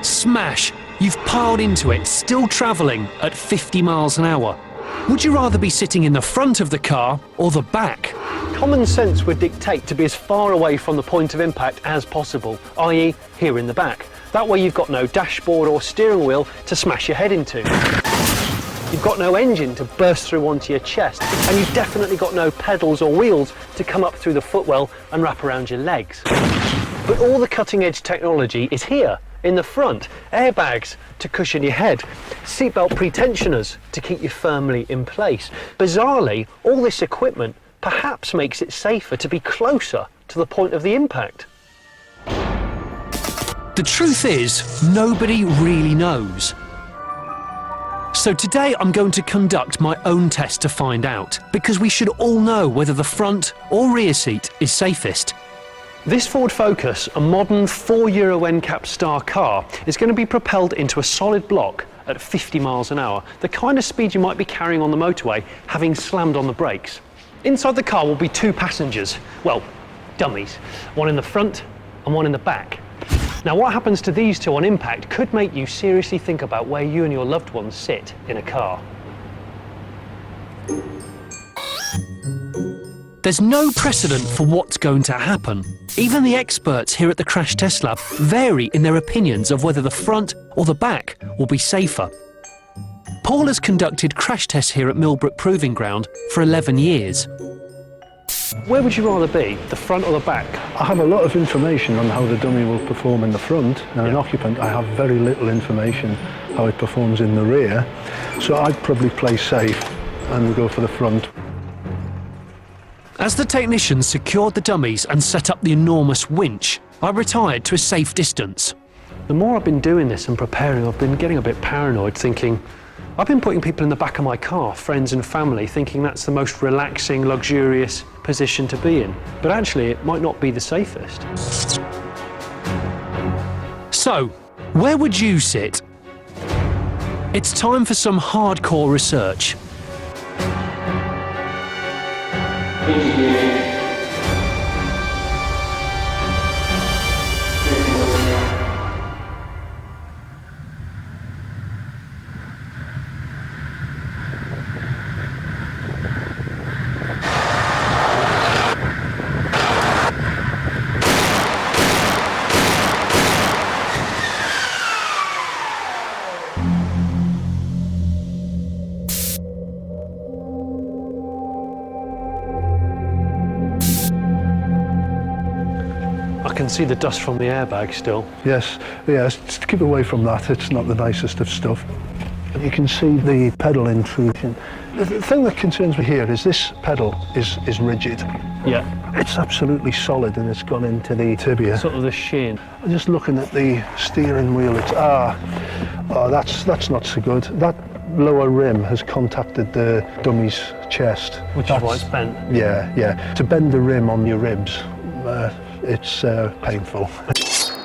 Smash! You've piled into it, still travelling at 50 miles an hour. Would you rather be sitting in the front of the car or the back? Common sense would dictate to be as far away from the point of impact as possible, i.e. here in the back. That way you've got no dashboard or steering wheel to smash your head into. You've got no engine to burst through onto your chest, and you've definitely got no pedals or wheels to come up through the footwell and wrap around your legs. But all the cutting-edge technology is here, in the front. Airbags to cushion your head, seatbelt pretensioners to keep you firmly in place. Bizarrely, all this equipment perhaps makes it safer to be closer to the point of the impact. The truth is, nobody really knows. So today I'm going to conduct my own test to find out, because we should all know whether the front or rear seat is safest. This Ford Focus, a modern 4 Euro NCAP star car, is going to be propelled into a solid block at 50 miles an hour, the kind of speed you might be carrying on the motorway, having slammed on the brakes. Inside the car will be 2 passengers, well, dummies, one in the front and one in the back. Now, what happens to these 2 on impact could make you seriously think about where you and your loved ones sit in a car. There's no precedent for what's going to happen. Even the experts here at the Crash Test Lab vary in their opinions of whether the front or the back will be safer. Paul has conducted crash tests here at Millbrook Proving Ground for 11 years. Where would you rather be, the front or the back? I have a lot of information on how the dummy will perform in the front, and an occupant, I have very little information how it performs in the rear, so I'd probably play safe and go for the front. As the technicians secured the dummies and set up the enormous winch, I retired to a safe distance. The more I've been doing this and preparing, I've been getting a bit paranoid, thinking, I've been putting people in the back of my car, friends and family, thinking that's the most relaxing, luxurious position to be in. But actually, it might not be the safest. So, where would you sit? It's time for some hardcore research. I can see the dust from the airbag still. Yes, just keep away from that, it's not the nicest of stuff. You can see the pedal intrusion. The thing that concerns me here is this pedal is rigid. Yeah. It's absolutely solid and it's gone into the tibia. Sort of the shin. Just looking at the steering wheel, it's, that's not so good. That lower rim has contacted the dummy's chest. Which is why it's bent. Yeah. To bend the rim on your ribs, it's painful.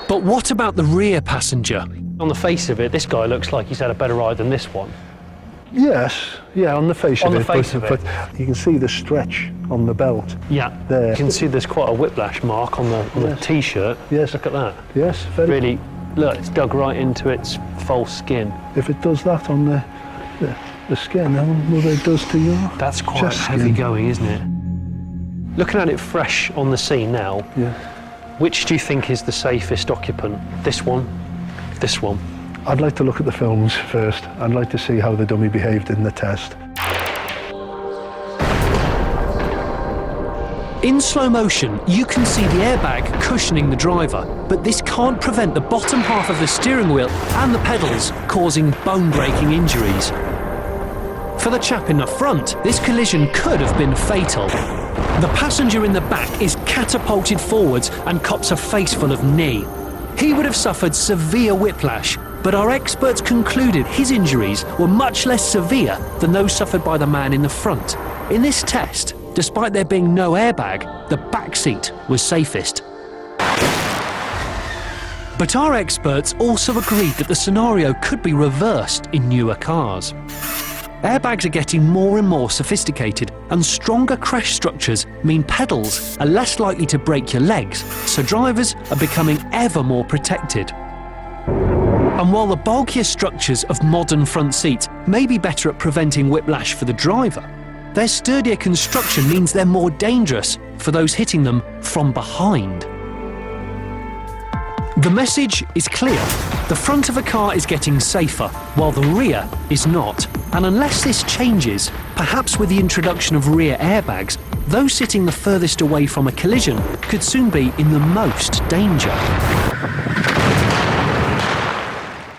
But what about the rear passenger? On the face of it, this guy looks like he's had a better ride than this one. Yes, yeah, on the face of it. But you can see the stretch on the belt. Yeah, there. You can see there's quite a whiplash mark on the t-shirt. Yes. Look at that. Yes, very. Really, look, it's dug right into its false skin. If it does that on the skin, I wonder what it does to your That's quite chest heavy skin. going, isn't it? Looking at it fresh on the scene now, Yeah. which do you think is the safest occupant? This one? This one? I'd like to look at the films first. I'd like to see how the dummy behaved in the test. In slow motion, you can see the airbag cushioning the driver, but this can't prevent the bottom half of the steering wheel and the pedals causing bone-breaking injuries. For the chap in the front, this collision could have been fatal. The passenger in the back is catapulted forwards and cops a face full of knee. He would have suffered severe whiplash, but our experts concluded his injuries were much less severe than those suffered by the man in the front. In this test, despite there being no airbag, the back seat was safest. But our experts also agreed that the scenario could be reversed in newer cars. Airbags are getting more and more sophisticated, and stronger crash structures mean pedals are less likely to break your legs, so drivers are becoming ever more protected. And while the bulkier structures of modern front seats may be better at preventing whiplash for the driver, their sturdier construction means they're more dangerous for those hitting them from behind. The message is clear. The front of a car is getting safer, while the rear is not. And unless this changes, perhaps with the introduction of rear airbags, those sitting the furthest away from a collision could soon be in the most danger.